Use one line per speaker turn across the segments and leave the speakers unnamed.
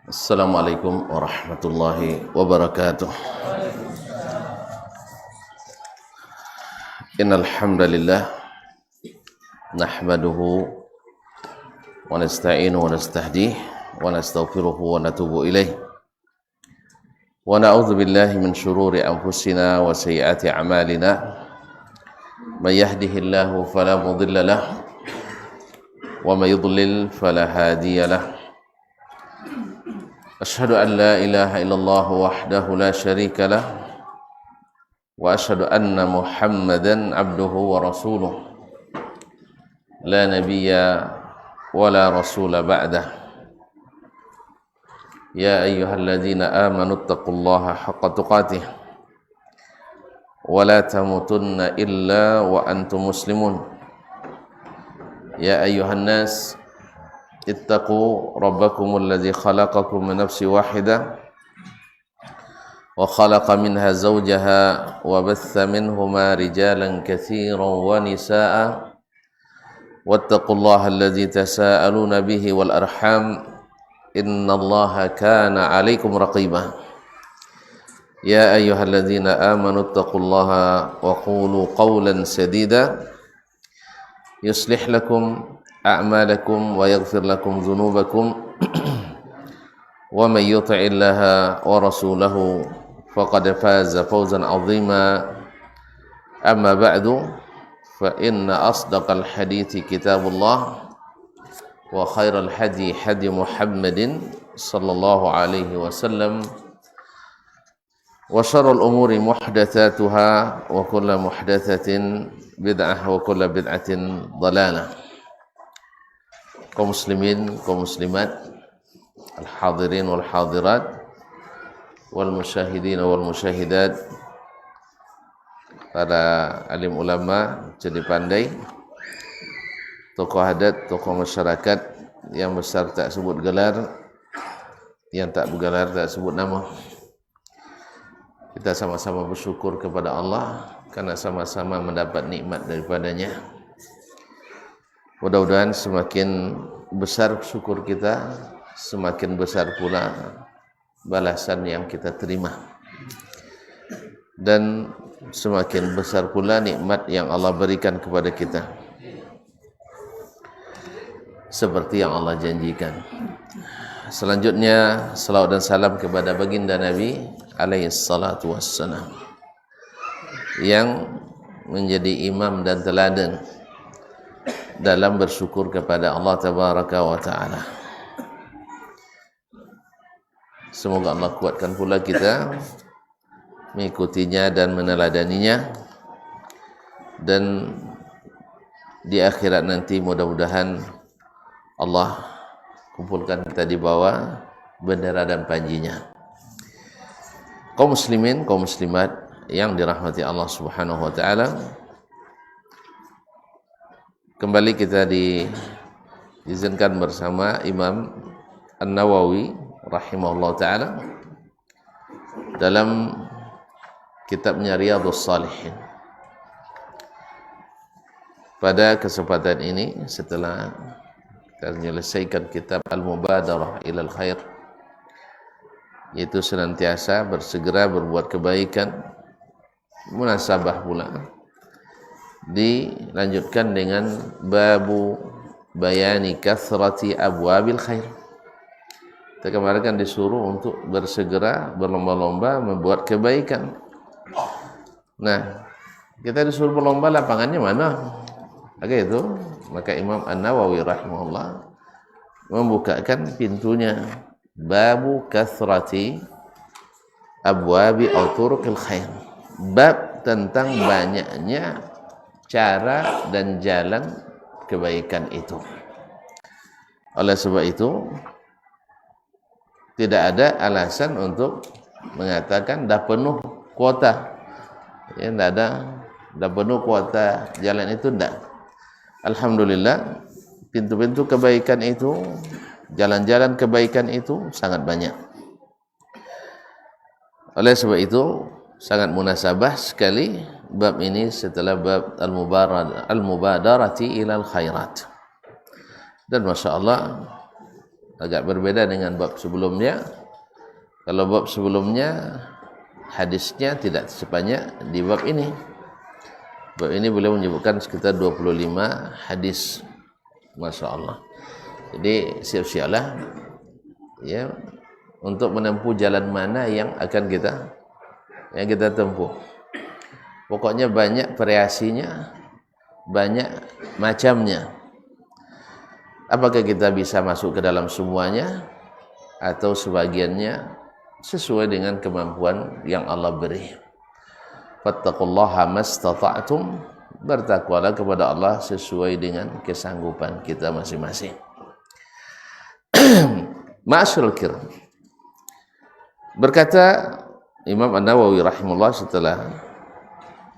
Assalamualaikum warahmatullahi wabarakatuh. Innal hamdalillah nahmaduhu wa nasta'inu wa nastahdihi wa nastaghfiruhu wa natubu ilaih. Wa na'udzu billahi min shururi anfusina wa sayyiati a'malina. May yahdihillahu fala mudilla lahu wa may yudlil fala hadiya lahu. Asyhadu an la ilaha illallah wahdahu la syarika lah wa asyhadu anna Muhammadan abduhu wa rasuluh la nabiyya wa la rasula ba'dah. Ya ayyuhalladzina amanu taqullaha haqqa tuqatih wa la tamutunna illa wa antum muslimun. Ya ayyuhan nas ittaqu rabbakumul ladzi khalaqakum min nafsin wahidah wa khalaqa minha zawjaha wa batha minhuma rijalan katsiran wa nisaa'a wattaqullaha alladzi tasaaluna bihi wal arham innallaha kana 'alaikum raqiba. Ya ayyuhalladzina amanu ittaqullaha wa qulu qawlan sadida yuslih lakum a'malakum wa yaghfir lakum dhunubakum wa may yuti'illaha wa rasulahu faqad faza fawzan 'azima. Amma ba'du, fa inna asdaqal hadithi kitabullah wa khairal hadi hadi Muhammadin sallallahu alaihi wasallam wa syarrul umuri muhdatsatuha wa kullu muhdatsatin bid'ah wa kullu bid'atin dhalalah. Kaum muslimin, kaum muslimat, al-hadirin wal hadirat, wal musyahidin wal musyahidat, para alim ulama, jadi pandai, tokoh adat, tokoh masyarakat, yang besar tak sebut gelar, yang tak bergelar tak sebut nama. Kita sama-sama bersyukur kepada Allah karena sama-sama mendapat nikmat daripadanya. Mudah-mudahan semakin besar syukur kita, semakin besar pula balasan yang kita terima, dan semakin besar pula nikmat yang Allah berikan kepada kita, seperti yang Allah janjikan. Selanjutnya, salawat dan salam kepada baginda Nabi alaihi salatu wassalam, yang menjadi imam dan teladan dalam bersyukur kepada Allah tabaraka wa ta'ala. Semoga Allah kuatkan pula kita mengikutinya dan meneladaninya, dan di akhirat nanti mudah-mudahan Allah kumpulkan kita di bawah bendera dan panjinya. Kaum muslimin, kaum muslimat yang dirahmati Allah subhanahu wa ta'ala, kembali kita diizinkan bersama Imam An-Nawawi rahimahullah ta'ala dalam kitabnya Riyadhus Shalihin. Pada kesempatan ini, setelah kita menyelesaikan kitab Al-Mubadarah ilal Khair, yaitu senantiasa bersegera berbuat kebaikan, munasabah pula dilanjutkan dengan babu bayani kathrati abwabil khair. Kita kemarin kan disuruh untuk bersegera, berlomba-lomba membuat kebaikan. Nah, kita disuruh berlomba, lapangannya mana? Oke, itu maka Imam An-Nawawi rahimahullah membukakan pintunya, babu kathrati abwabi aw turuqil khair, bab tentang banyaknya cara dan jalan kebaikan itu. Oleh sebab itu, tidak ada alasan untuk mengatakan dah penuh kuota. Ya, dah penuh kuota jalan itu, tidak. Alhamdulillah, pintu-pintu kebaikan itu, jalan-jalan kebaikan itu sangat banyak. Oleh sebab itu, sangat munasabah sekali bab ini setelah bab al-mubadarati ilal khairat. Dan Masya Allah, agak berbeda dengan bab sebelumnya. Kalau bab sebelumnya hadisnya tidak sebanyak di bab ini. Bab ini beliau menyebutkan sekitar 25 hadis. Masya Allah. Jadi siap-siaplah ya untuk menempuh jalan mana yang akan kita tempuh. Pokoknya banyak variasinya, banyak macamnya. Apakah kita bisa masuk ke dalam semuanya atau sebagiannya sesuai dengan kemampuan yang Allah beri. Fattaqullaha mastata'tum, bertakwalah kepada Allah sesuai dengan kesanggupan kita masing-masing. Ma'asyiral kiram. Berkata Imam An-Nawawi rahimahullah setelah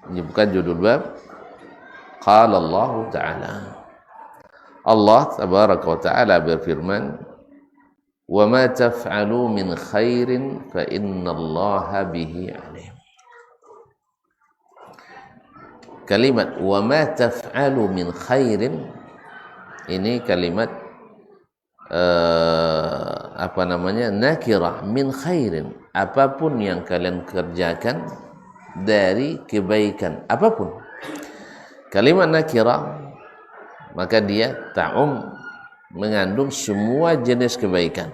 menyebutkan judul bab, qala Allah Ta'ala, Allah tabaraka wa ta'ala berfirman, wa ma taf'alu min khairin fa innallaha bihi alim. Kalimat wa ma taf'alu min khairin ini kalimat nakirah min khairin, apapun yang kalian kerjakan dari kebaikan apapun. Kalimat nakirah maka dia mengandung semua jenis kebaikan.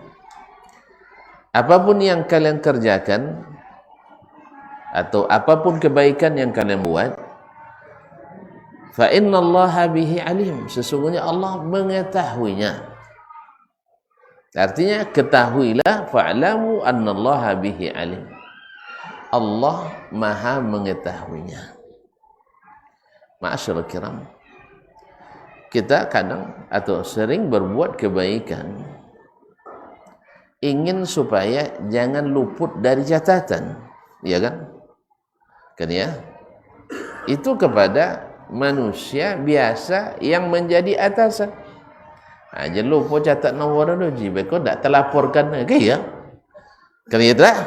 Apapun yang kalian kerjakan atau apapun kebaikan yang kalian buat, fa innallaha bihi alim, sesungguhnya Allah mengetahuinya. Artinya ketahuilah, fa'lamu annallaha bihi alim, Allah maha mengetahuinya. Ma'asyiral kiram, kita kadang atau sering berbuat kebaikan ingin supaya jangan luput dari catatan, ya kan? Kan ya? Itu kepada manusia biasa yang menjadi atasan. Jangan lupa catat nombor dulu, jika tak terlaporkan lagi ya. Kan ya tak?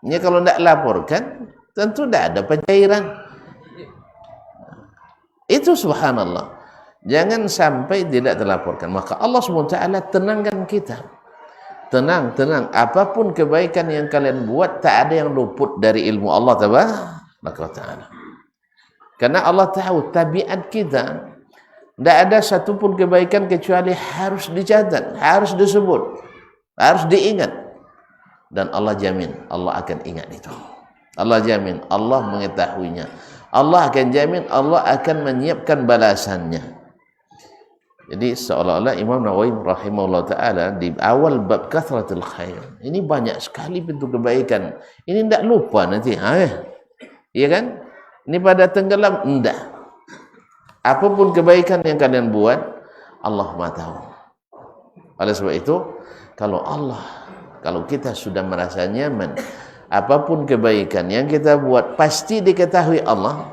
Ini kalau tak laporkan tentu tak ada pencairan. Itu subhanallah. Jangan sampai tidak terlaporkan. Maka Allah SWT tenangkan kita. Tenang. Apapun kebaikan yang kalian buat, tak ada yang luput dari ilmu Allah Taala. Karena Allah tahu tabiat kita. Tidak ada satupun kebaikan kecuali harus dicatat, harus disebut, harus diingat. Dan Allah jamin, Allah akan ingat itu. Allah jamin, Allah mengetahuinya. Allah akan jamin, Allah akan menyiapkan balasannya. Jadi seolah-olah Imam Nawawi rahimahullah ta'ala di awal bab kathratul khair, ini banyak sekali pintu kebaikan, ini tidak lupa nanti, iya kan? Ini pada tenggelam, enggak. Apapun kebaikan yang kalian buat, Allah maha tahu. Oleh sebab itu, kalau kita sudah merasa nyaman, apapun kebaikan yang kita buat pasti diketahui Allah.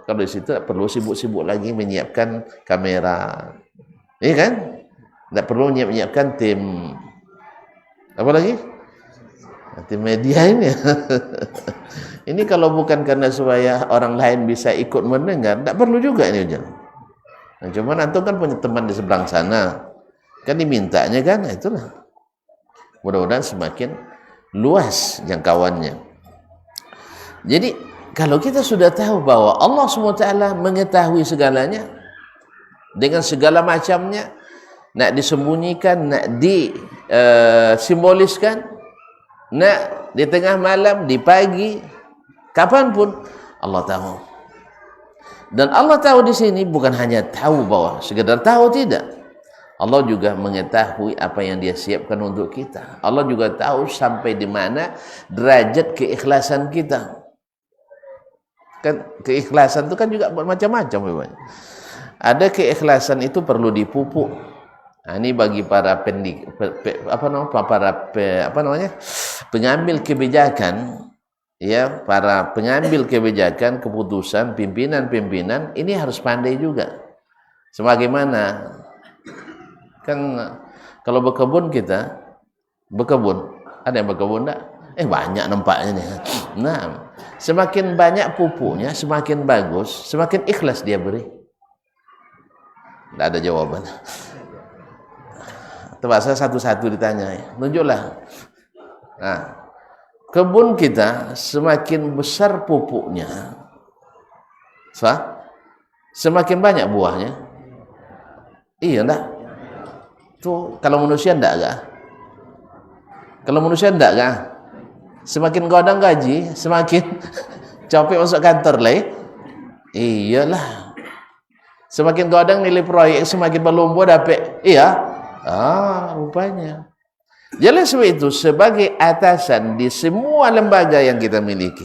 Kalau di situ tak perlu sibuk-sibuk lagi menyiapkan kamera, iya kan? Tak perlu menyiapkan tim apa lagi? Tim media ini. Ini kalau bukan karena supaya orang lain bisa ikut mendengar, tak perlu juga ini ujian. Nah, cuman antum kan punya teman di seberang sana, kan dimintanya kan, itulah. Mudah-mudahan semakin luas jangkauannya. Jadi kalau kita sudah tahu bahwa Allah SWT mengetahui segalanya dengan segala macamnya, nak disembunyikan, nak disimboliskan, nak di tengah malam, di pagi, kapanpun Allah tahu. Dan Allah tahu di sini bukan hanya tahu bahwa sekedar tahu, tidak. Allah juga mengetahui apa yang Dia siapkan untuk kita. Allah juga tahu sampai di mana derajat keikhlasan kita. Kan keikhlasan itu kan juga bermacam-macam. Ada keikhlasan itu perlu dipupuk. Nah, ini bagi para pengambil kebijakan, ya, para pengambil kebijakan, keputusan, pimpinan, ini harus pandai juga. Sebagaimana kan kalau berkebun kita, ada yang berkebun enggak? Banyak nampaknya nih. Nah, semakin banyak pupuknya, semakin bagus, semakin ikhlas dia beri. Tidak ada jawaban. Terpaksa satu-satu ditanya, tunjuklah. Nah, kebun kita semakin besar pupuknya, semakin banyak buahnya. Iya enggak? Tuh, kalau manusia enggak enggak? Kalau manusia enggak enggak? Semakin godang gaji, semakin capek masuk kantor lah. Iyalah. Semakin godang nilai proyek, semakin berlumba dapat. Iya. Rupanya. Jelas sebab itu, sebagai atasan di semua lembaga yang kita miliki,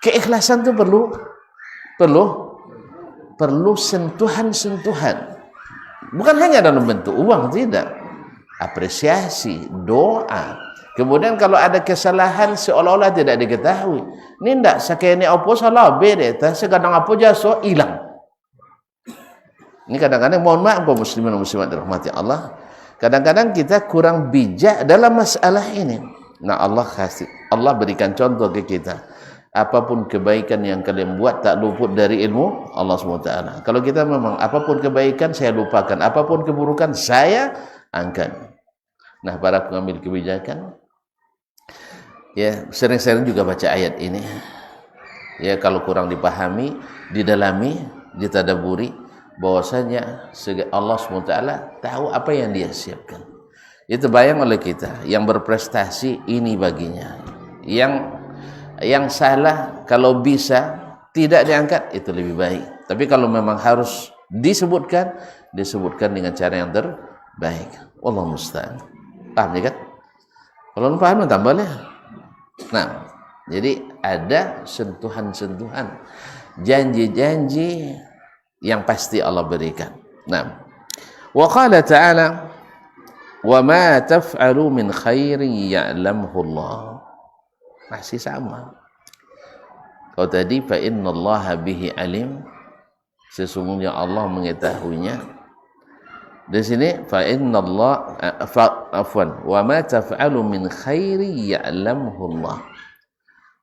keikhlasan itu perlu sentuhan-sentuhan. Bukan hanya dalam bentuk uang, tidak. Apresiasi, doa. Kemudian kalau ada kesalahan seolah-olah tidak diketahui. Ini tidak, sakene apa salah beda, segadang apa jasa hilang. Ini kadang-kadang, mohon maaf kaum muslimin dan muslimat dirahmati Allah, kadang-kadang kita kurang bijak dalam masalah ini. Nah, Allah berikan contoh ke kita. Apapun kebaikan yang kalian buat tak luput dari ilmu Allah SWT. Kalau kita memang apapun kebaikan saya lupakan, apapun keburukan saya angkat. Nah, para pengambil kebijakan, ya sering-sering juga baca ayat ini. Ya, kalau kurang dipahami, didalami, ditadaburi, bahwasanya Allah SWT tahu apa yang dia siapkan. Itu bayang oleh kita, yang berprestasi ini baginya, yang salah kalau bisa tidak diangkat itu lebih baik. Tapi kalau memang harus disebutkan dengan cara yang terbaik. Allah musta'an. Paham ya kan? Kalau paham tambah lah. Nah, jadi ada sentuhan-sentuhan, janji-janji yang pasti Allah berikan. Nah, wa qala ta'ala, wa ma taf'alu min khairin ya'lamhu Allah. Masih sama. Kalau tadi fa innallaha bihi alim, sesungguhnya Allah mengetahuinya. Di sini fa innallaha wa ma taf'alu min khairin ya'lamhu Allah.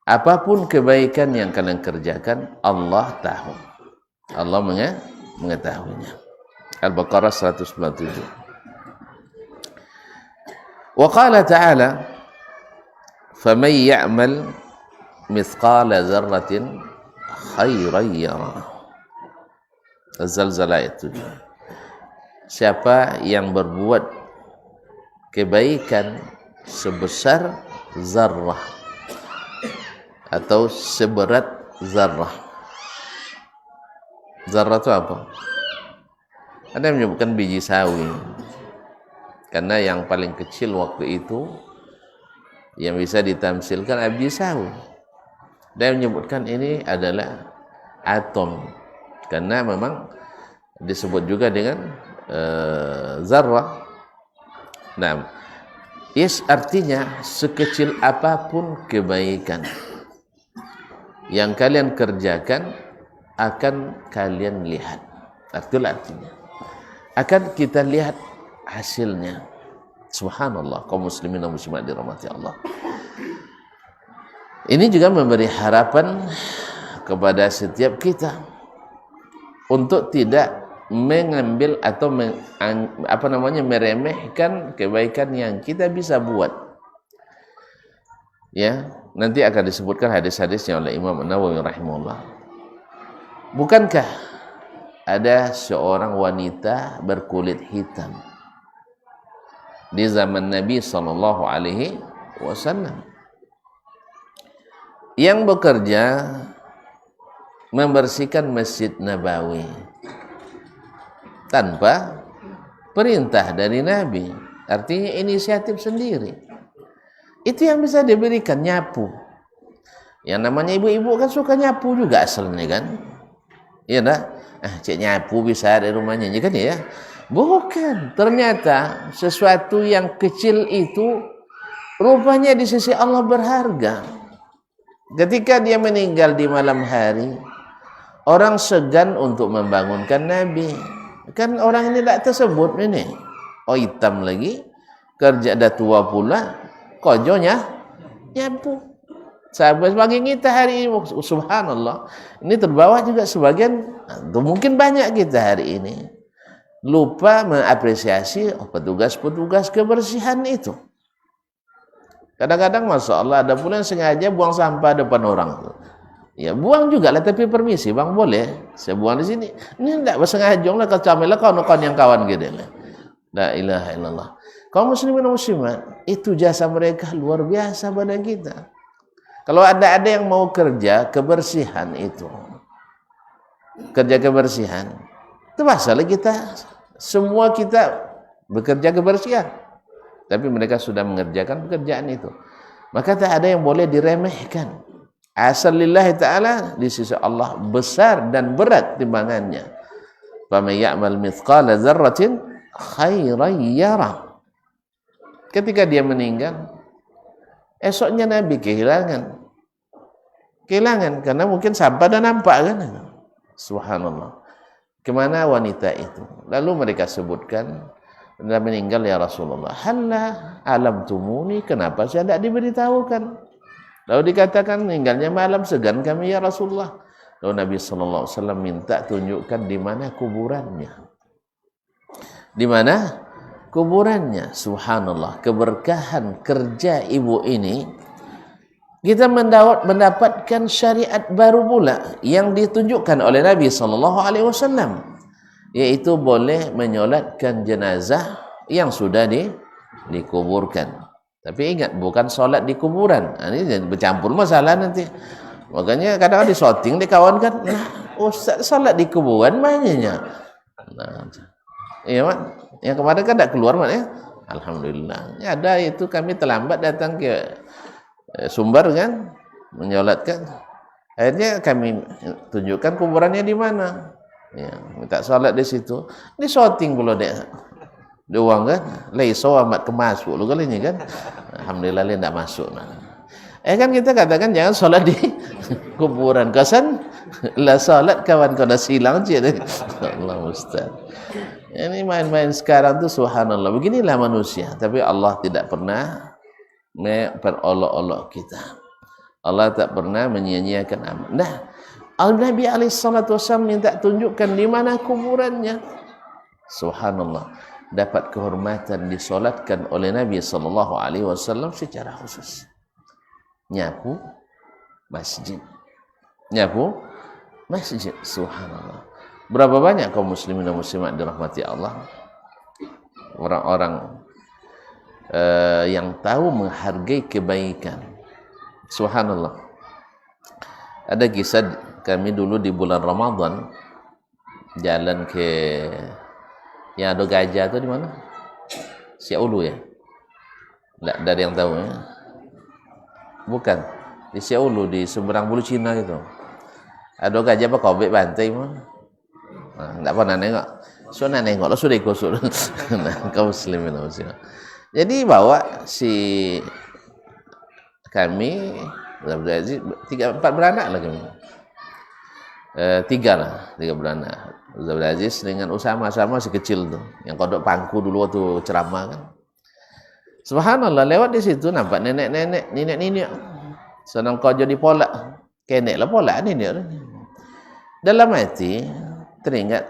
Apapun kebaikan yang kalian kerjakan, Allah tahu. Allah mengetahuinya. Al-Baqarah 197. Wa qala ta'ala, faman ya'mal mithqala dzarratin khairan yarah. Az-Zalzalah itu. Siapa yang berbuat kebaikan sebesar zarrah atau seberat zarrah. Zarrah itu apa? Ada yang menyebutkan biji sawi, karena yang paling kecil waktu itu yang bisa ditamsilkan biji sawi. Dan menyebutkan ini adalah atom, karena memang disebut juga dengan zarrah. Nah, artinya sekecil apapun kebaikan yang kalian kerjakan akan kalian lihat. Itulah artinya. Akan kita lihat hasilnya. Subhanallah, kaum muslimin dan muslimat dirahmati Allah. Ini juga memberi harapan kepada setiap kita untuk tidak mengambil atau meremehkan kebaikan yang kita bisa buat. Ya, nanti akan disebutkan hadis-hadisnya oleh Imam An-Nawawi rahimahullah. Bukankah ada seorang wanita berkulit hitam di zaman Nabi SAW yang bekerja membersihkan Masjid Nabawi tanpa perintah dari Nabi? Artinya inisiatif sendiri. Itu yang bisa diberikan, nyapu. Yang namanya ibu-ibu kan suka nyapu juga asalnya kan. Iya enggak? Cik nyapu bisa di rumahnya, ya kan ya? Bukan. Ternyata sesuatu yang kecil itu rupanya di sisi Allah berharga. Ketika dia meninggal di malam hari, orang segan untuk membangunkan Nabi. Kan orang ini tidak tersebut ini. Oh, hitam lagi, kerja dah tua pula, kojonya nyapu. Sahabat sebagai kita hari ini, subhanallah, ini terbawa juga sebagian, atau mungkin banyak kita hari ini lupa mengapresiasi petugas-petugas kebersihan itu. Kadang-kadang Masya Allah ada pula yang sengaja buang sampah depan orang tuh. Ya buang juga lah, tapi permisi bang, boleh saya buang di sini. Ini tidak bersengaja lah, kau camelah kawan-kawan yang kawan gitu lah. La ilaha illallah. Kaum muslimin dan muslimat, itu jasa mereka luar biasa pada kita. Kalau ada yang mau kerja kebersihan itu, kerja kebersihan, itu masalah kita, semua kita bekerja kebersihan. Tapi mereka sudah mengerjakan pekerjaan itu. Maka tak ada yang boleh diremehkan. Asal lillahi ta'ala, di sisi Allah besar dan berat timbangannya. Faman ya'mal mithqala dzarratin khairan yarah. Ketika dia meninggal, esoknya Nabi kehilangan karena mungkin sampah dan nampak kan. Subhanallah. Kemana wanita itu? Lalu mereka sebutkan, dia meninggal ya Rasulullah. Halla alam tumuni, kenapa saya tidak diberitahukan? Lalu dikatakan meninggalnya malam, segan kami ya Rasulullah. Lalu Nabi SAW minta tunjukkan di mana kuburannya. Di mana kuburannya? Subhanallah, keberkahan kerja ibu ini, kita mendapatkan syariat baru pula yang ditunjukkan oleh Nabi SAW, yaitu boleh menyolatkan jenazah yang sudah dikuburkan. Tapi ingat, bukan solat di kuburan. Ini bercampur masalah nanti. Makanya kadang-kadang disorting di kawan kan, nah, Ustaz solat di kuburan maknanya. Nah, iya mak, yang kemarin kan tidak keluar mak ya. Alhamdulillah. Ya, ada itu kami terlambat datang ke Sumber kan, menyolatkan. Akhirnya kami tunjukkan kuburannya di mana. Ya, minta solat di situ. Di sorting pula dia. Doang kan, laiso amat kemasuk lu kali ini kan. Alhamdulillah dia tidak masuk. Kan kita katakan jangan solat di kuburan. Kesan lah solat kawan kau dah silang je. Allah Ustaz. Ini main-main sekarang tu subhanallah. Beginilah manusia. Tapi Allah tidak pernah memperolok-olok kita. Allah tak pernah menyia-nyiakan amal. Nah, Nabi SAW minta tunjukkan di mana kuburannya. Subhanallah. Dapat kehormatan disolatkan oleh Nabi SAW secara khusus. Nyapu masjid. Nyapu masjid. Subhanallah. Berapa banyak kaum muslimin dan muslimat dirahmati Allah, orang-orang yang tahu menghargai kebaikan. Subhanallah. Ada kisah kami dulu di bulan Ramadan jalan ke yang ada gajah tu di mana? Siak Ulu ya? Tak ada yang tahu ya? Bukan. Di Siak Ulu, di seberang Bulu Cina gitu. Ada gajah apa kobek bantai mana? Tak pernah nengok. So nak nengok lah sudah ikut sudah. Kaum muslimin dan muslimat. Jadi bawa si kami 3-4 beranak lah kami. 3 beranak. Abdul Aziz dengan Usama si kecil tu, yang kodok pangku dulu waktu ceramah kan. Subhanallah, lewat di situ nampak nenek-nenek, nenek-nenek senang kau jadi polak, kenek lah polak nenek. Dalam hati teringat,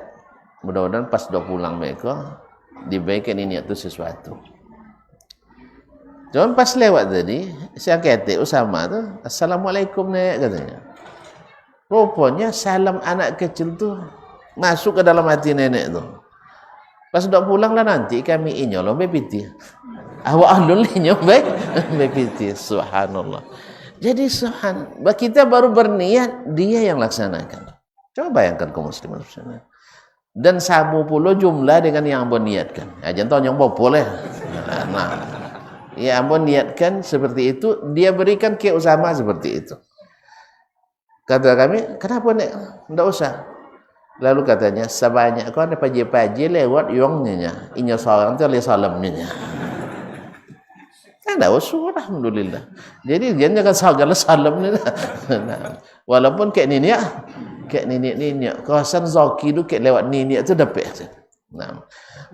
mudah-mudahan pas dah pulang mereka diberikan nenek tu sesuatu. Cuma pas lewat tadi, saya ketik Usama tu, Assalamualaikum nek katanya. Rupanya salam anak kecil tu masuk ke dalam hati nenek tu. Pas dah pulang lah nanti kami inyol bepiti. Awak alun inyol bepiti. Subhanallah. Jadi kita baru berniat, dia yang laksanakan. Coba bayangkan kaum muslimin muslimat. Dan sama pula jumlah dengan yang abang niatkan. Jangan tahu yang boleh. Nah, ya abang niatkan seperti itu, dia berikan ke Usama seperti itu. Kata kami, kenapa nek? Tidak usah. Lalu katanya, sebanyak kau ada paji-paji lewat yongnya, inya seorang tu oleh salamnya. Tidak usah, alhamdulillah. Jadi dia jangan segala salamnya. Nah, walaupun kayak nenek, kawasan Zaki tu kayak lewat nenek tu dapat. Nah,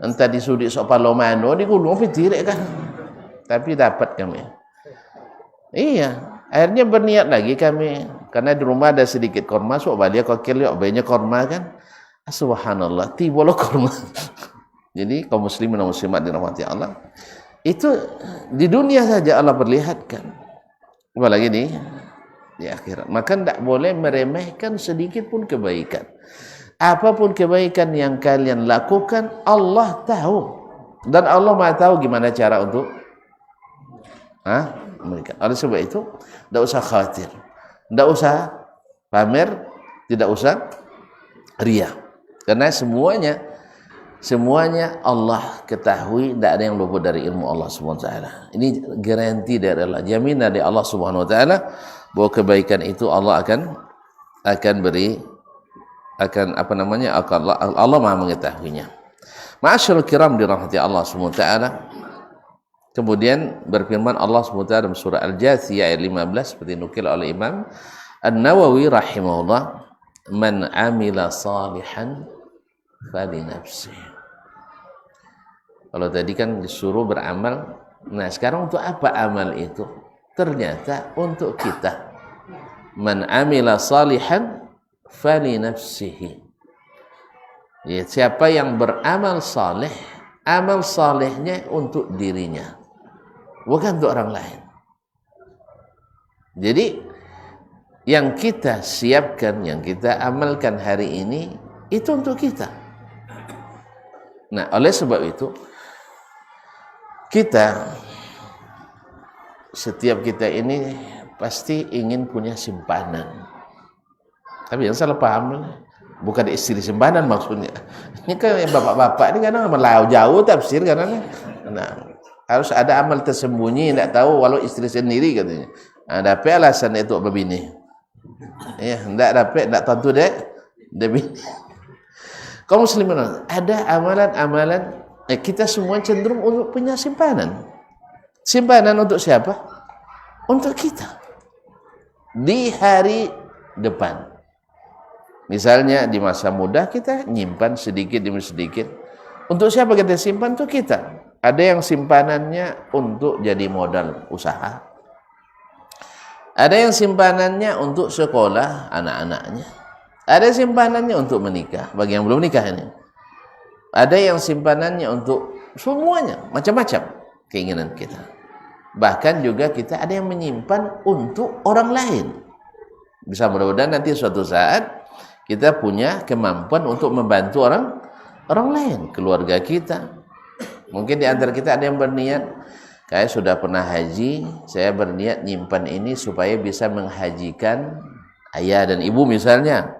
entah disudi sok palomano, di gulung pitirek kan. Tapi dapat kami. Iya, akhirnya berniat lagi kami. Karena di rumah ada sedikit korma, sok balik kokil, banyak korma kan. Subhanallah, tiba lo korma. Jadi kaum muslimin dan muslimat dirahmati Allah, itu di dunia saja Allah perlihatkan, apalagi di akhirat. Maka tidak boleh meremehkan sedikit pun kebaikan. Apapun kebaikan yang kalian lakukan, Allah tahu, dan Allah Maha tahu gimana cara untuk memberikan. Oleh sebab itu, tidak usah khawatir, tidak usah pamer, tidak usah riya, karena semuanya Allah ketahui, tidak ada yang luput dari ilmu Allah Subhanahu wa taala. Ini garansi dari Allah, jaminan dari Allah Subhanahu wa taala bahwa kebaikan itu Allah akan beri, Allah Maha mengetahuinya. Ma'asyiral kiram dirahmati Allah Subhanahu wa taala. Kemudian berfirman Allah Subhanahu wa taala dalam surah Al-Jathiyah ayat 15 seperti nukil oleh Imam An-Nawawi rahimahullah, man amila salihan fali nafsihi. Kalau tadi kan disuruh beramal, nah sekarang untuk apa amal itu? Ternyata untuk kita. Man amila salihan fali nafsihi. Ya, siapa yang beramal saleh, amal salehnya untuk dirinya, bukan untuk orang lain. Jadi yang kita siapkan, yang kita amalkan hari ini, itu untuk kita. Nah, oleh sebab itu setiap kita ini pasti ingin punya simpanan. Tapi yang salah paham, bukan istri simpanan maksudnya. Ini kan bapak-bapak ini kadang melau jauh tafsir karena harus ada amal tersembunyi, tidak tahu walau istri sendiri katanya. Dapat alasan itu begini. Ya, tidak tentu deh bini. Kaum muslimin, ada amalan-amalan kita semua cenderung untuk punya simpanan. Simpanan untuk siapa? Untuk kita di hari depan. Misalnya di masa muda kita nyimpan sedikit demi sedikit. Untuk siapa kita simpan? Untuk kita. Ada yang simpanannya untuk jadi modal usaha. Ada yang simpanannya untuk sekolah anak-anaknya. Ada simpanannya untuk menikah, bagi yang belum nikah ini. Ada yang simpanannya untuk semuanya, macam-macam keinginan kita. Bahkan juga kita ada yang menyimpan untuk orang lain. Bisa mudah-mudahan nanti suatu saat kita punya kemampuan untuk membantu orang lain, keluarga kita. Mungkin di antara kita ada yang berniat, kayak sudah pernah haji, saya berniat nyimpan ini supaya bisa menghajikan ayah dan ibu misalnya,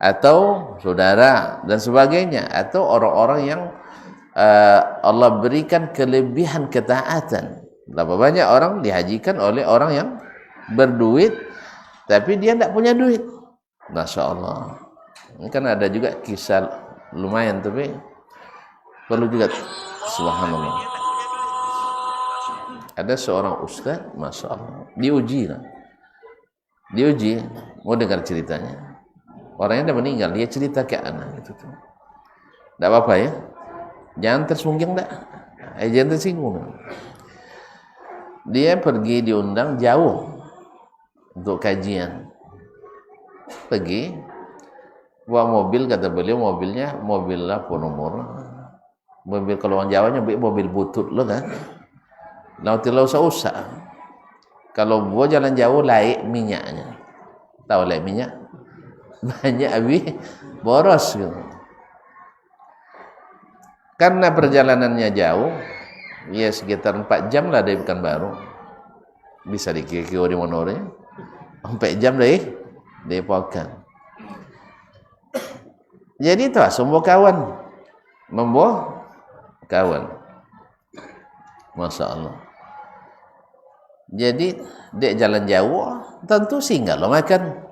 atau saudara dan sebagainya, atau orang-orang yang Allah berikan kelebihan ketaatan. Berapa banyak orang dihajikan oleh orang yang berduit, tapi dia tidak punya duit. Masya Allah. Ini kan ada juga kisah lumayan, tapi perlu juga. Subhanallah. Ada seorang ustaz, Masya Allah, diuji, mau dengar ceritanya. Orangnya udah meninggal, dia cerita ke anak gitu. Tidak apa-apa ya, jangan tersungking dah, jangan tersinggung. Dia pergi diundang jauh untuk kajian. Pergi bawa mobil, kata beliau mobilnya mobil apa nomor, mobil kalau orang Jawanya mobil butut lo kan, tidak usah. Kalau bawa jalan jauh laik minyaknya, tahu laik minyak banyak habis boros gitu. Karena perjalanannya jauh, ya sekitar 4 jam lah dari Pekanbaru, bisa dikira-kira di Monore, 4 jam dari Pokan. Jadi itu semua membawa kawan. Masya Allah. Jadi dek jalan jauh tentu singgah lo makan.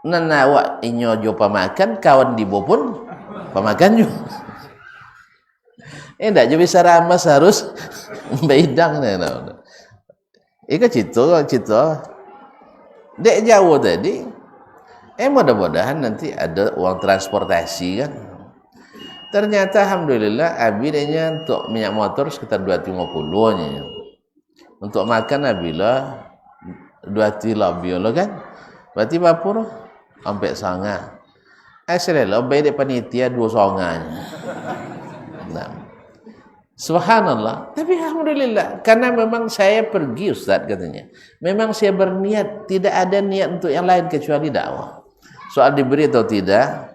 Nana awak inyo jo pamakan, kawan di pun pamakan juga. Tidak je bisa ramas harus bedang. Ika cito. Dek jauh tadi, mudah-mudahan nanti ada uang transportasi kan. Ternyata alhamdulillah abidnya untuk minyak motor sekitar 250 nya. Untuk makan abilah 2 kilo kan. Berarti berapa? Sampai sanga. Saya lo bayar panitia 2 songanya. Nah, subhanallah. Tapi alhamdulillah, karena memang saya pergi Ustaz katanya. Memang saya berniat, tidak ada niat untuk yang lain kecuali dakwah. Soal diberi atau tidak,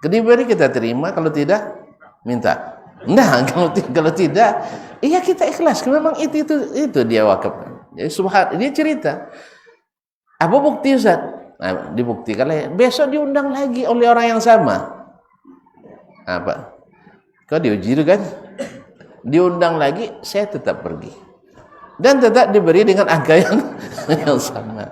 diberi kita terima, kalau tidak minta. Nah, kalau tidak, iya kita ikhlas. Memang itu dia wakaf. Jadi dia cerita. Apa bukti Ustaz? Nah, dibuktikan besok diundang lagi oleh orang yang sama. Apa? Kau diuji itu kan? Diundang lagi, saya tetap pergi. Dan tetap diberi dengan angka yang sama.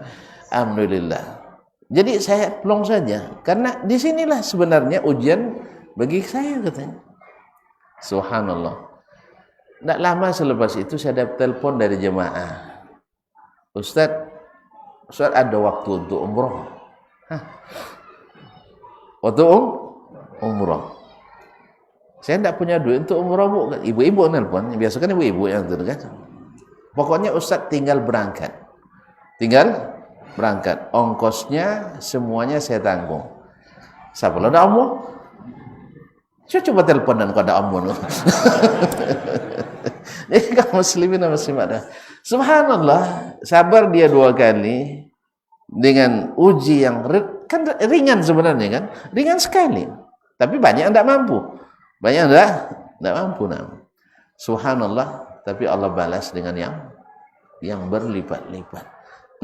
Alhamdulillah. Jadi saya plong saja. Karena disinilah sebenarnya ujian bagi saya katanya. Subhanallah. Tidak lama selepas itu saya dapat telepon dari jemaah. Ustaz ada waktu untuk umroh. Hah? Waktu umroh. Saya tidak punya duit untuk umroh, Bu. Ibu-ibu nelpon, biasa kan ibu-ibu yang itu kan. Pokoknya Ustaz tinggal berangkat. Ongkosnya semuanya saya tanggung. Siapa lo ada omong? Saya coba telepon dan kau ada omong. Jadi kaum muslimin dan muslimat, subhanallah, sabar dia 2 kali dengan uji yang kan ringan sebenarnya kan, ringan sekali. Tapi banyak yang tidak mampu. Banyak tidak mampu. Subhanallah, tapi Allah balas dengan yang berlipat-lipat.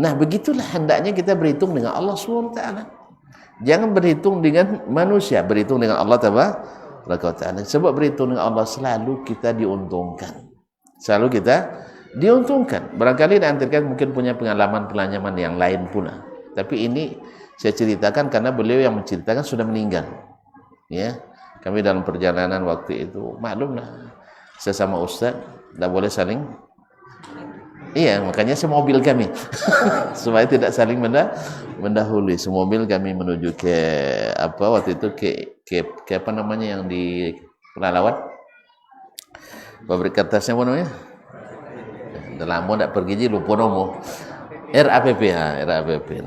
Nah, begitulah hendaknya kita berhitung dengan Allah SWT. Jangan berhitung dengan manusia, berhitung dengan Allah Taala. Sebab berhitung dengan Allah selalu kita diuntungkan. Barangkali nanti kan mungkin punya pengalaman yang lain pula. Tapi ini saya ceritakan karena beliau yang menceritakan sudah meninggal. Ya. Kami dalam perjalanan waktu itu, maklumlah, sesama ustaz, tidak boleh saling. Iya, makanya semobil kami, supaya tidak saling mendahului. Semobil kami menuju ke waktu itu ke apa namanya yang di Pelalawan, pabrik kertasnya apa namanya? Dalam tidak pergi jadi lupa nomor. RAPP.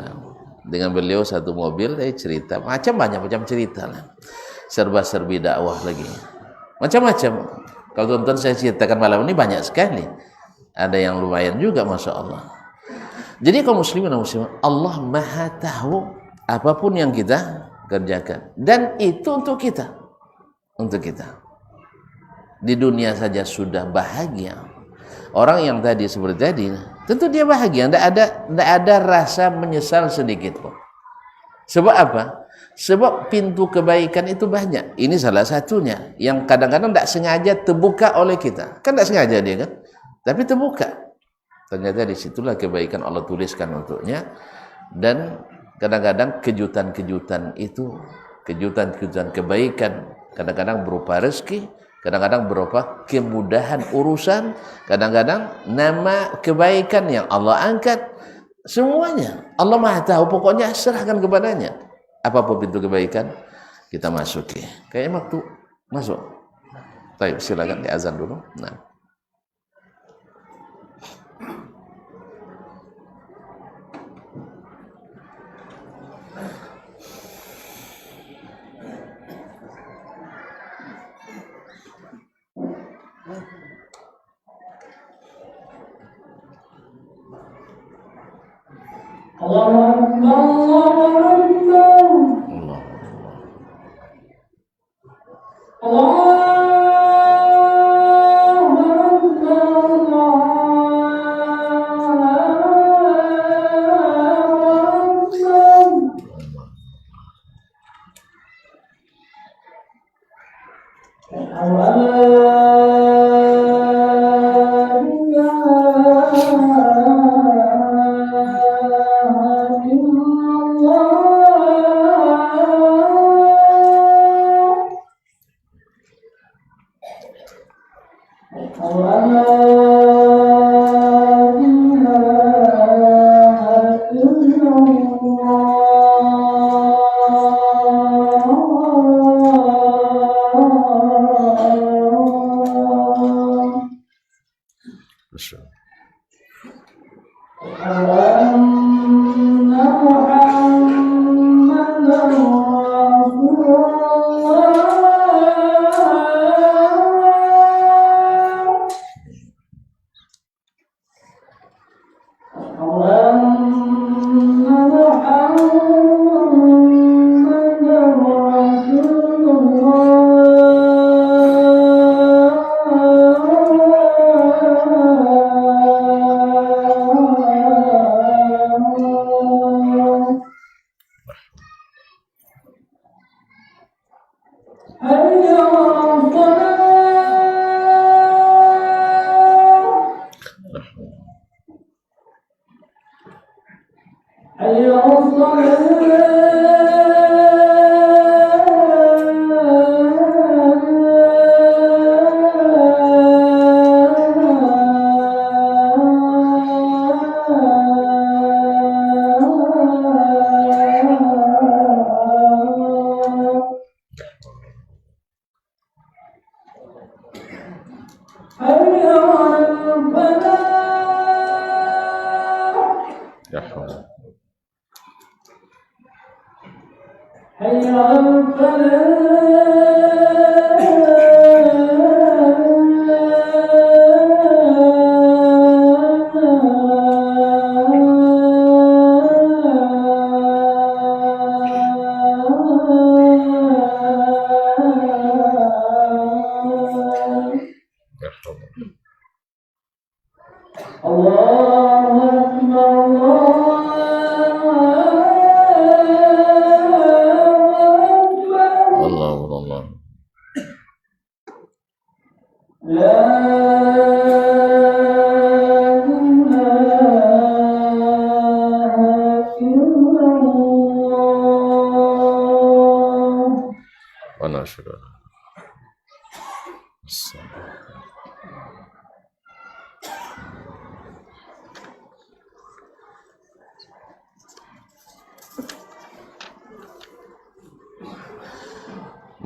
Nah, dengan beliau satu mobil, saya cerita banyak macam cerita lah. Serba-serbi dakwah lagi. Macam-macam. Kalau tonton saya ceritakan malam ini banyak sekali. Ada yang lumayan juga, Masya Allah. Jadi kaum muslimin dan muslimat, Allah Maha tahu apapun yang kita kerjakan. Dan itu untuk kita. Untuk kita. Di dunia saja sudah bahagia. Orang yang tadi seperti tadi, tentu dia bahagia. Tidak ada rasa menyesal sedikit pun. Sebab apa? Sebab pintu kebaikan itu banyak. Ini salah satunya yang kadang-kadang tidak sengaja terbuka oleh kita. Kan tidak sengaja dia kan, tapi terbuka. Ternyata disitulah kebaikan Allah tuliskan untuknya. Dan kadang-kadang kejutan-kejutan itu, kejutan-kejutan kebaikan, kadang-kadang berupa rezeki, kadang-kadang berupa kemudahan urusan, kadang-kadang nama kebaikan yang Allah angkat. Semuanya Allah Maha tahu, pokoknya serahkan kepadanya. Apapun pintu kebaikan kita masuki. Kayaknya waktu masuk. Baik, silakan di azan dulu. Nah.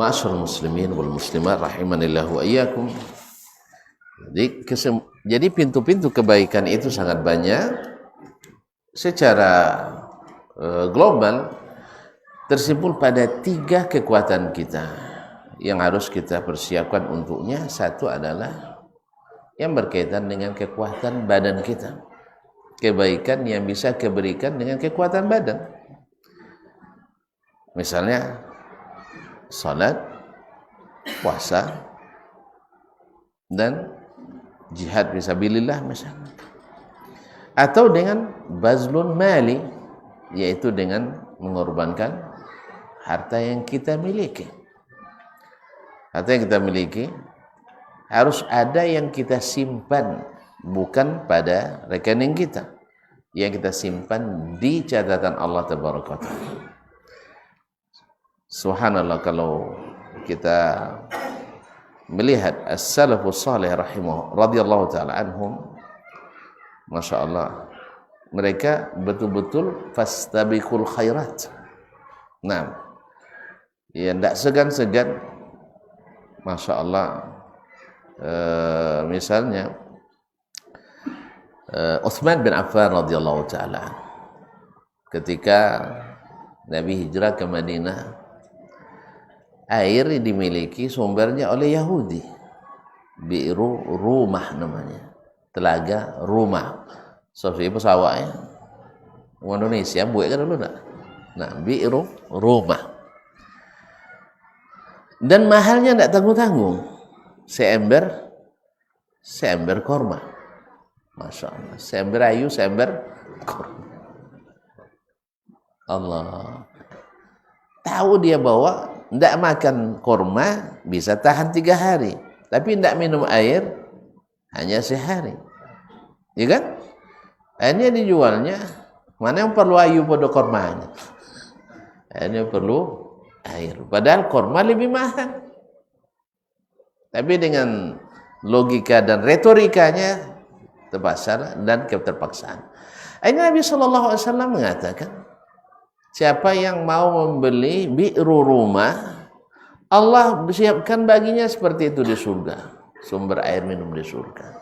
Ma'asyiral muslimin wal muslimat rahimanillahu wa iyyakum. Jadi pintu-pintu kebaikan itu sangat banyak. Secara global tersimpul pada 3 kekuatan kita yang harus kita persiapkan untuknya. Satu adalah yang berkaitan dengan kekuatan badan kita. Kebaikan yang bisa diberikan dengan kekuatan badan. Misalnya salat, puasa, dan jihad fisabilillah misalnya. Atau dengan bazlun mali, yaitu dengan mengorbankan harta yang kita miliki. Harta yang kita miliki harus ada yang kita simpan, bukan pada rekening kita, yang kita simpan di catatan Allah Tabaraka wa Ta'ala. Subhanallah, kalau kita melihat as-salafus salih radhiyallahu ta'ala anhum, Masya Allah, mereka betul-betul fastabiqul khairat. Nah, ya tidak segan-segan, Masya Allah. Misalnya Utsman bin Affan radhiyallahu ta'ala, ketika Nabi hijrah ke Madinah, air dimiliki sumbernya oleh Yahudi, Bi'ru Rumah namanya, telaga Rumah. Sofi pesawat ya, Indonesia buat kan dulu nak. Nah, Bi'ru Rumah. Dan mahalnya tidak tanggung-tanggung, seember korma. Masya Allah, seember ayu, seember korma. Allah tahu dia bahwa tidak makan korma bisa tahan 3 hari, tapi tidak minum air hanya sehari, ya kan? Akhirnya dijualnya, mana yang perlu ayu pada kormanya? Akhirnya perlu air, padahal korma lebih mahal. Tapi dengan logika dan retorikanya terpaksa dan keterpaksaan. Akhirnya Nabi SAW mengatakan, siapa yang mau membeli Bi'ru Rumah, Allah siapkan baginya seperti itu di surga, sumber air minum di surga.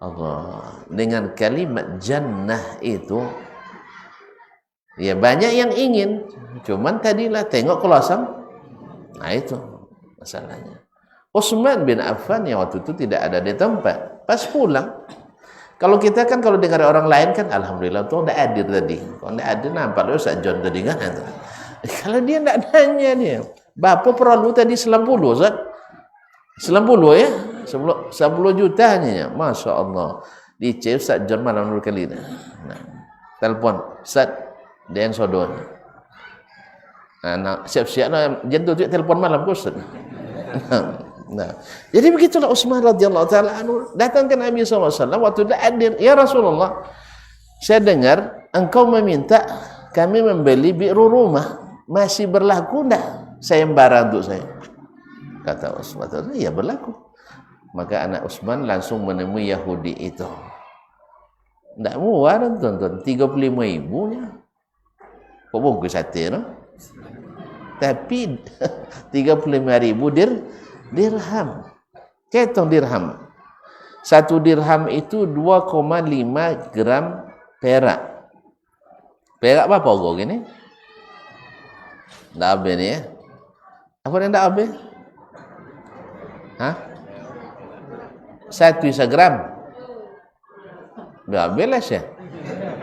Allah, dengan kalimat jannah itu, ya banyak yang ingin, cuman tadilah tengok kosong. Nah itu masalahnya. Utsman bin Affan yang waktu itu tidak ada di tempat, pas pulang Kalau kita kan kalau dengar orang lain kan alhamdulillah tuh enggak hadir tadi. Kalau enggak hadir nampak lu Ustaz John tadi kan. Kalau dia enggak nanya dia. Bapak perlu tadi 90 Ustaz. 90 ya. 10 juta hanya. Masya Allah. Di Ustaz John malam dulu kali ni. Nah, telepon Ustaz dia yang sodon. Nah, siap-siap lah jentuh telepon malam ku Ustaz. Nah, jadi begitulah Utsman radhiyallahu taala anhu datang ke Nabi SAW waktu dia hadir, ya Rasulullah, saya dengar engkau meminta kami membeli bi'ru rumah, masih berlaku enggak sayembara untuk saya? Kata Utsman, iya berlaku. Maka anak Utsman langsung menemui Yahudi itu. Enggak murah tonton 35.000 nya. Kok bungkus sate no? Tapi 35.000 dirham. Ketong dirham. 1 dirham itu 2,5 gram perak. Perak apa kok gini? Ndak abe ni ya. Apa yang ndak abe? Hah? 1 gram. Ndak abe lah ya.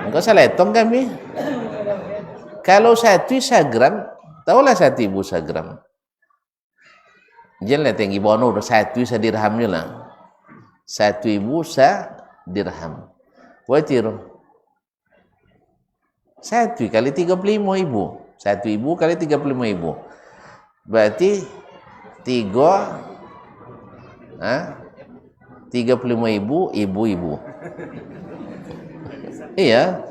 Engkau salah hitung kami. Kalau 1 gram, tahulah 1 gram. Jangan tinggi bono 1 dirham je lah. 1.000 dirham. Wajar. 1 kali 35.000. 1.000 kali 35.000. Berarti 35.000 ibu-ibu. Iya.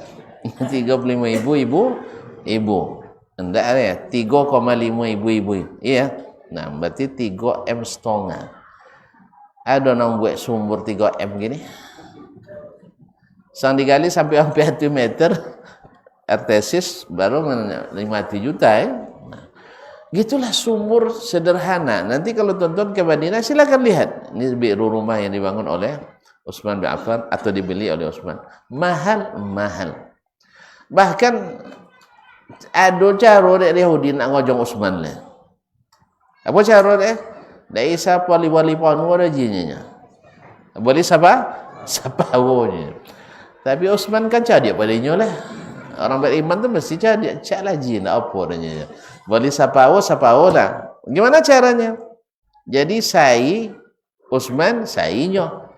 35.000 ibu. Enggak ada ya. 3,5 ibu-ibu. Iya. Nah, berarti 3,5 M. Ada orang buat sumur 3 M gini. Sang digali sampai 1 meter. RTSIS baru 50 juta ya. Nah, gitulah sumur sederhana. Nanti kalau tonton ke Madinah silakan lihat. Ini bi'ru rumah yang dibangun oleh Utsman bin Affan atau dibeli oleh Utsman. Mahal. Bahkan ada cara dari Yahudi nak ngojong Utsman lah. Apa cara dia? Dari siapa wali panu ada jinnya. Boleh siapa? Siapa awalnya. Tapi Utsman kan cadia padanya lah. Orang beriman tu mesti cadia. Caklah jin apa adanya. Boleh siapa awal lah. Gimana caranya? Jadi saya Utsman sainyo.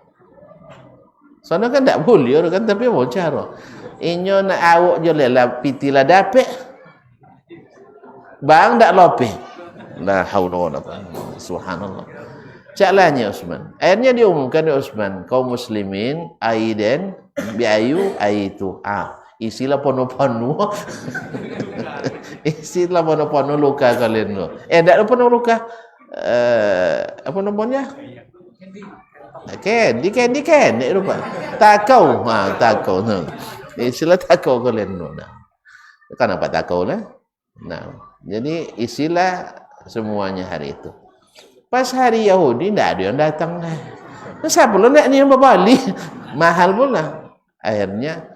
Soalnya kan tak boleh kan, tapi apa cara? Inyo nak awak je lah pitilah dapat. Bang tak lopeh. La haula wala quwwata. Subhanallah. Caklahnya Utsman. Akhirnya diumumkan oleh Utsman, kaum muslimin aiden biayu aitu. Isilah pono-pono. Isilah pono-pono luka kalian lo. Tak pono luka. Apa namanya? Candy rupa. Takau. Takau. Isilah takau kalian lo. Kenapa takau lah? Nah, jadi isilah semuanya hari itu. Pas hari Yahudi tidak ada yang datang lah. Siapa lo nak ni yang berbalik? Mahal pula. Akhirnya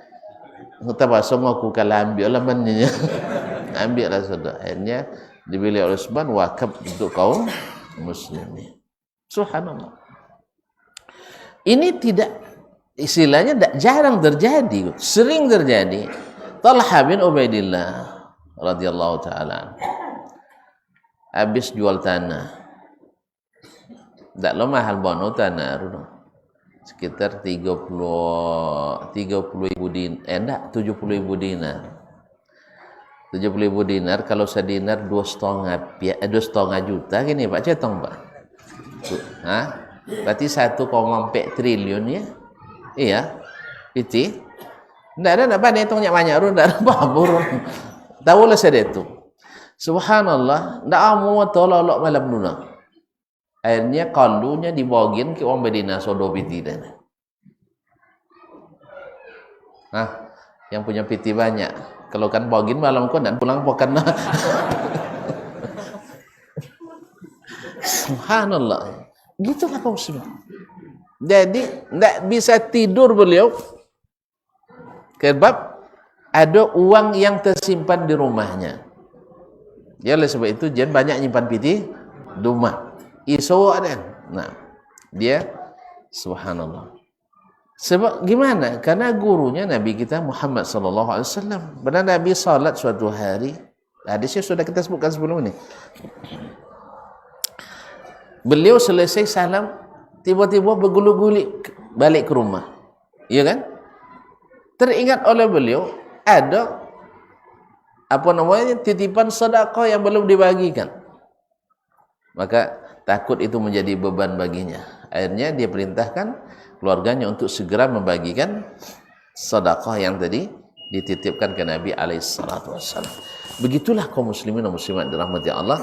kita pasang aku kalau ambil lah mannya. Ambil lah sudah. Akhirnya dibeli oleh Utsman wakaf untuk kaum muslimin. Subhanallah. Ini tidak istilahnya tidak jarang terjadi, sering terjadi. Talha bin Ubaidillah radhiyallahu taala habis jual tanah. Tak lama mahal bono tanah sekitar 30.000 dinar, 70.000 dinar. 70.000 dinar kalau sedinar 2,5 juta gini Pak Cetong Pak. Berarti 1,4 triliun ya. Iya. Itu. Enggak ada apa hitungnya banyak ru, enggak ada apa-apa. Tahu lah saya itu. Subhanallah, ndak mau tolak malam dulu. Akhirnya kaldunya dibagiin ke orang Medina sodo piti dan. Yang punya piti banyak. Kalau kan bagiin malam kau dan pulang pokan. Subhanallah. Gitulah kaum muslimin. Jadi ndak bisa tidur beliau. Sebab ada uang yang tersimpan di rumahnya. Ya oleh sebab itu jangan banyak nyimpan piti di rumah. Iso ada. Nah, dia subhanallah. Sebab gimana? Karena gurunya Nabi kita Muhammad sallallahu alaihi wasallam. Benar Nabi salat suatu hari. Hadisnya sudah kita sebutkan sebelum ini. Beliau selesai salam, tiba-tiba berguling-guling balik ke rumah. Ya kan? Teringat oleh beliau ada titipan sedekah yang belum dibagikan. Maka takut itu menjadi beban baginya. Akhirnya dia perintahkan keluarganya untuk segera membagikan sedekah yang tadi dititipkan ke Nabi alaihissalatu wassalam. Begitulah kaum muslimin dan muslimat dirahmati Allah.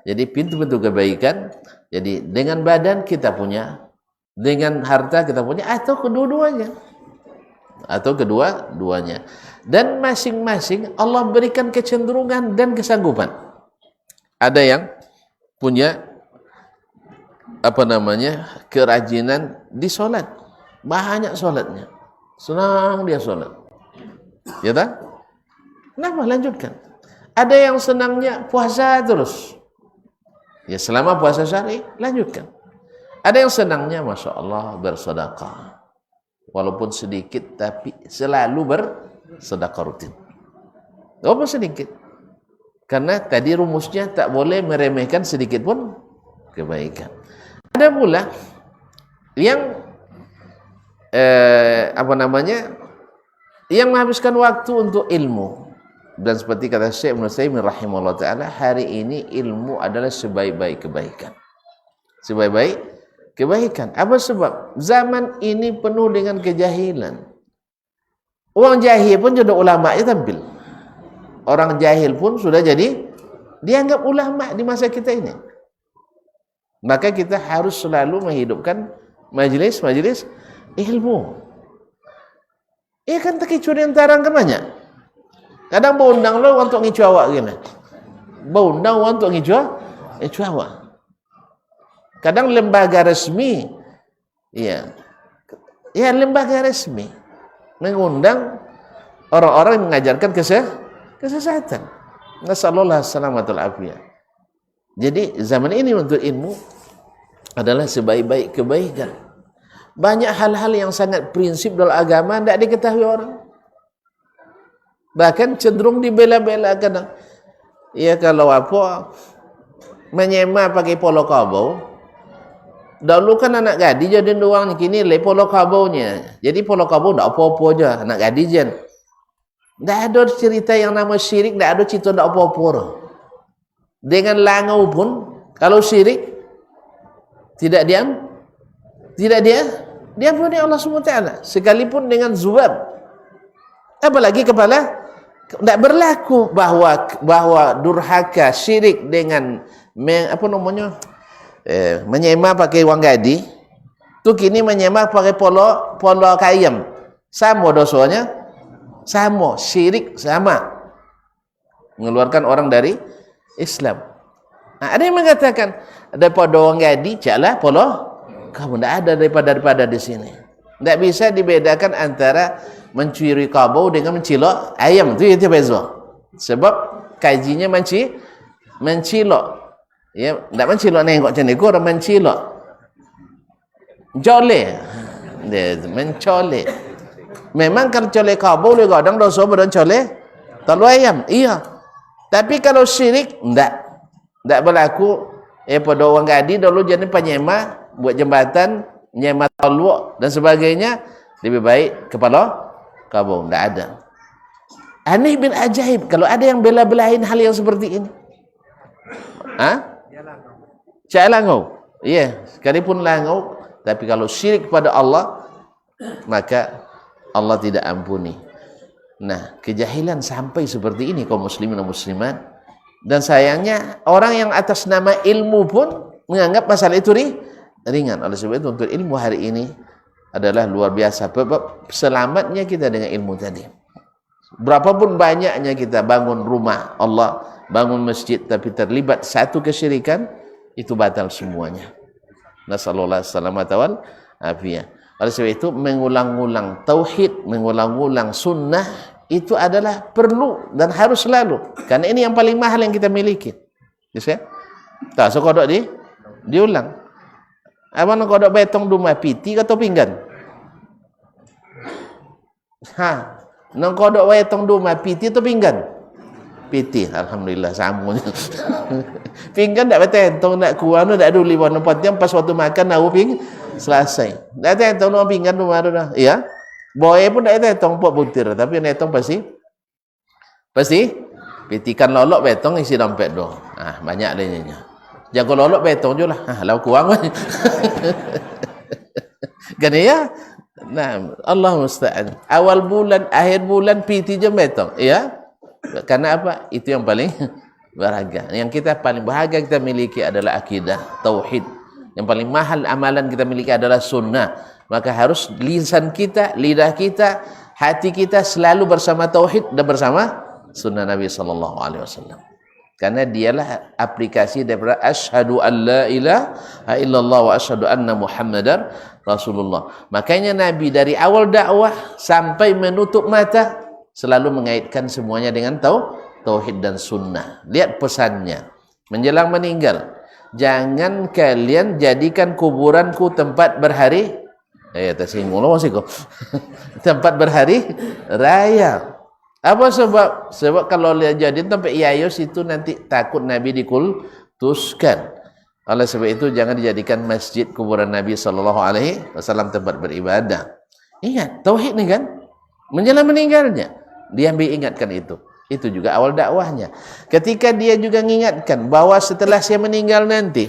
Jadi pintu-pintu kebaikan, jadi dengan badan kita punya, dengan harta kita punya, atau kedua-duanya. Dan masing-masing Allah berikan kecenderungan dan kesanggupan. Ada yang punya kerajinan di solat, banyak solatnya, senang dia solat, ya tak? Kenapa? Lanjutkan. Ada yang senangnya puasa terus, ya selama puasa syar'i, lanjutkan. Ada yang senangnya Masya Allah bersedekah, walaupun sedikit tapi selalu bersedekah rutin, walaupun sedikit, karena tadi rumusnya tak boleh meremehkan sedikit pun kebaikan. Ada pula yang yang menghabiskan waktu untuk ilmu, dan seperti kata Syekh Ibnu Utsaimin rahimahullah taala, hari ini ilmu adalah sebaik-baik kebaikan. Sebaik-baik kebaikan. Apa sebab? Zaman ini penuh dengan kejahilan. Orang jahil pun jadi ulama ya tampil. Orang jahil pun sudah jadi dianggap ulama di masa kita ini. Maka kita harus selalu menghidupkan majlis-majlis ilmu. Kan tak kicau yang tarang kan banyak. Kadang berundang lo untuk ngicu awak gini. Berundang untuk ngicu awak. Kadang lembaga resmi, lembaga resmi mengundang orang-orang yang mengajarkan kesesatan. Nasallallahu salamatul afiyah. Jadi zaman ini untuk ilmu adalah sebaik-baik kebaikan. Banyak hal-hal yang sangat prinsip dalam agama tidak diketahui orang. Bahkan cenderung dibela-bela kadang. Ya kalau menyema pakai polo kabau. Dahulu kan anak gadis jadi doang, kini le polo kabaunya. Jadi polo kabau tidak apa-apa aja anak gadis jen. Tidak ada cerita yang nama syirik, tidak ada cerita tidak apa-apa. Dengan langau pun kalau syirik tidak diampuni Allah SWT, sekalipun dengan zubab. Apalagi kepala tidak berlaku bahwa durhaka syirik dengan menyema pakai wang gadi tu kini menyema pakai polo kayam, sama dosanya, sama syirik, sama mengeluarkan orang dari Islam. Ada yang mengatakan daripada orang gadi caklah polo kamu, tidak ada daripada di sini. Tidak bisa dibedakan antara mencuri kabau dengan mencilok ayam, itu beza. Sebab kajinya mencilok. Ya, tidak mencilok nengok macam ni, orang mencilok. Joleh. Mencoleh. Memang kalau coleh kabau le kadang dosa badan coleh telur ayam. Iya. Tapi kalau syirik tidak berlaku. Pada orang gadi dulu jadi penyema buat jembatan, nyema telur dan sebagainya, lebih baik kepala kabau, tidak ada. Aneh bin ajaib kalau ada yang bela-belain hal yang seperti ini. Cak langau. Iya, sekalipun langau, tapi kalau syirik pada Allah, maka Allah tidak ampuni. Nah, kejahilan sampai seperti ini kaum muslimin dan muslimat. Dan sayangnya orang yang atas nama ilmu pun menganggap masalah itu ringan. Oleh sebab itu untuk ilmu hari ini adalah luar biasa. Selamatnya kita dengan ilmu tadi. Berapapun banyaknya kita bangun rumah Allah, bangun masjid, tapi terlibat satu kesyirikan, itu batal semuanya. Nasallallahu salamata wal afiyah. Oleh sebab itu mengulang-ulang tauhid, mengulang-ulang sunnah itu adalah perlu dan harus selalu. Karena ini yang paling mahal yang kita miliki. Yes, ya? Tak so kodok diulang. Abang nak kodok betong rumah piti atau pinggan? Ha, nang kodok wae tong duma piti tu pinggan. Piti, alhamdulillah samunya. Pinggan dak betentong nak kuah nu dak duli warna patiam pas waktu makan au ping selesai. Dak tentong nu pinggan rumah tu dah. Ya. Boy pun dak tentong pok butir tapi netong pasti pitikan lolok betong isi dompet do. Ah, banyak dia. Jago lolok betong je lah. Ah, lau kuang. Kan ya? Nah, Allah musta'an. Awal bulan, akhir bulan piti je betong. Ya? Karena apa? Itu yang paling berharga. Yang kita paling berharga kita miliki adalah akidah, tauhid. Yang paling mahal amalan kita miliki adalah sunnah. Maka harus lisan kita, lidah kita, hati kita selalu bersama tauhid dan bersama sunnah Nabi sallallahu alaihi wasallam. Karena dialah aplikasi daripada asyhadu an la ilaha illallah wa asyhadu anna muhammadar rasulullah. Makanya Nabi dari awal dakwah sampai menutup mata selalu mengaitkan semuanya dengan tauhid dan sunnah. Lihat pesannya menjelang meninggal, jangan kalian jadikan kuburanku tempat berhari tersinggung loh masih kok. Tempat berhari raya. Apa sebab? Sebab kalau dia jadi sampai iayos itu nanti takut Nabi dikultuskan. Oleh sebab itu jangan dijadikan masjid kuburan Nabi sallallahu alaihi wasallam tempat beribadah. Ingat tauhid ni kan menjelang meninggalnya dia ambil ingatkan itu. Itu juga awal dakwahnya. Ketika dia juga mengingatkan bahwa setelah saya meninggal nanti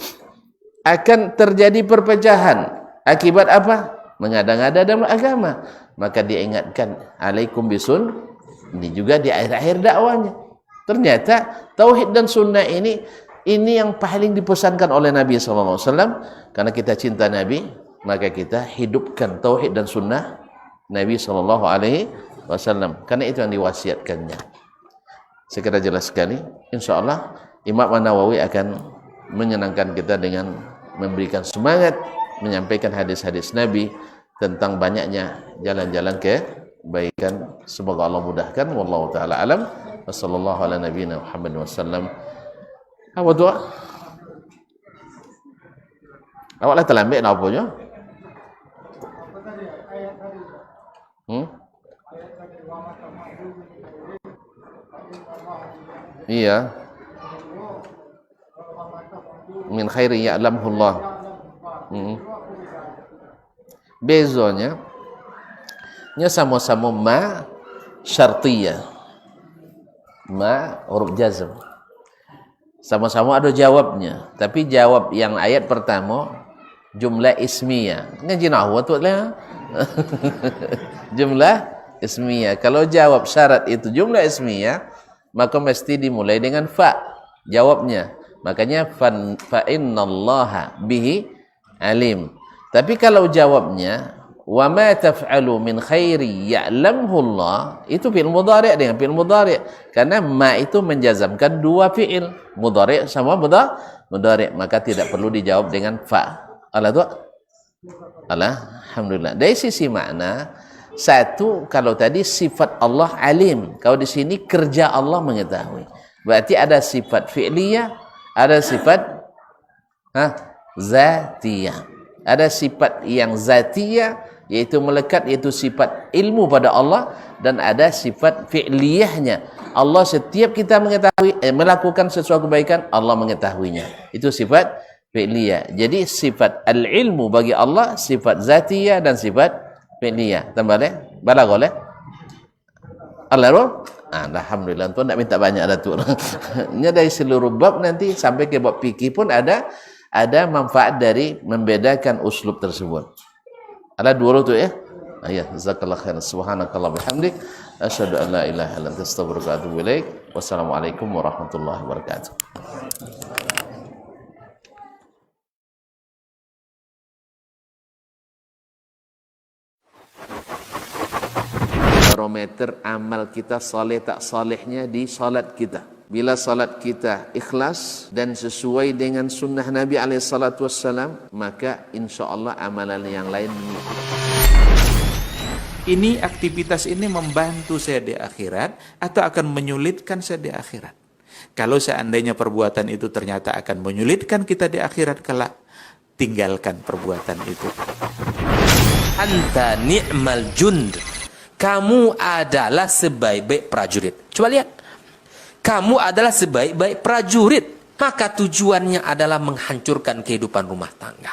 akan terjadi perpecahan. Akibat apa? Mengada-ngada dalam agama. Maka dia ingatkan alaikum bisun. Ini juga di akhir-akhir dakwanya. Ternyata tauhid dan sunnah ini yang paling dipesankan oleh Nabi SAW. Karena kita cinta Nabi, maka kita hidupkan tauhid dan sunnah Nabi SAW. Karena itu yang diwasiatkannya. Sekira jelas sekali. InsyaAllah Imam An-Nawawi akan menyenangkan kita dengan memberikan semangat, menyampaikan hadis-hadis Nabi tentang banyaknya jalan-jalan kebaikan. Semoga Allah mudahkan. Wallahu ta'ala alam. Wassallallahu ala nabiyina Muhammad wasallam. Apa doa? Awaklah terlambat nak apa je? Iya. Min khairi ya'lamhu Allah. Bezanya sama-sama ma syartiyah. Ma huruf jazm. Sama-sama ada jawabnya, tapi jawab yang ayat pertama jumlah ismiyah. Ngaji nahwu tu lah. Jumlah ismiyah. Kalau jawab syarat itu jumlah ismiyah, maka mesti dimulai dengan fa jawabnya. Makanya fa innallaha bihi alim. Tapi kalau jawabnya wa ma taf'alu min khairi ya'lamhu Allah, itu fi'il mudhari' dengan fi'il mudhari'. Karena ma itu menjazamkan dua fi'il, mudhari' sama mudhari', maka tidak perlu dijawab dengan fa. Alhamdulillah. Dari sisi makna, satu, kalau tadi sifat Allah alim, kalau di sini kerja Allah mengetahui. Berarti ada sifat fi'liyah, ada sifat zatiyah. Ada sifat yang zatiyah, yaitu melekat, yaitu sifat ilmu pada Allah, dan ada sifat fi'liyahnya. Allah setiap kita mengetahui, melakukan sesuatu kebaikan, Allah mengetahuinya. Itu sifat fi'liyah. Jadi sifat al-ilmu bagi Allah, sifat zatiyah dan sifat fi'liyah. Tambah leh? Balag oleh? Allah alhamdulillah, tuan tak minta banyak Datuk. Ini dari seluruh bab nanti sampai ke bab fikih pun ada manfaat dari membedakan uslub tersebut. Ada dua tu ya. Ya, jazakallahu khairan. Subhanakallah bihamdik, asyhadu an la ilaha illa anta astaghfiruka wa atubu ilaik. Wassalamualaikum warahmatullahi wabarakatuh. Barometer amal kita saleh tak salehnya di salat kita. Bila salat kita ikhlas dan sesuai dengan sunnah Nabi SAW, maka insyaAllah amalan yang lain mengikut.
Ini aktivitas ini membantu saya di akhirat atau akan menyulitkan saya di akhirat? Kalau seandainya perbuatan itu ternyata akan menyulitkan kita di akhirat kelak, tinggalkan perbuatan itu.
Anta ni'mal jund Kamu adalah sebaik-baik prajurit. Coba lihat. Kamu adalah sebaik-baik prajurit. Maka tujuannya adalah menghancurkan kehidupan rumah tangga.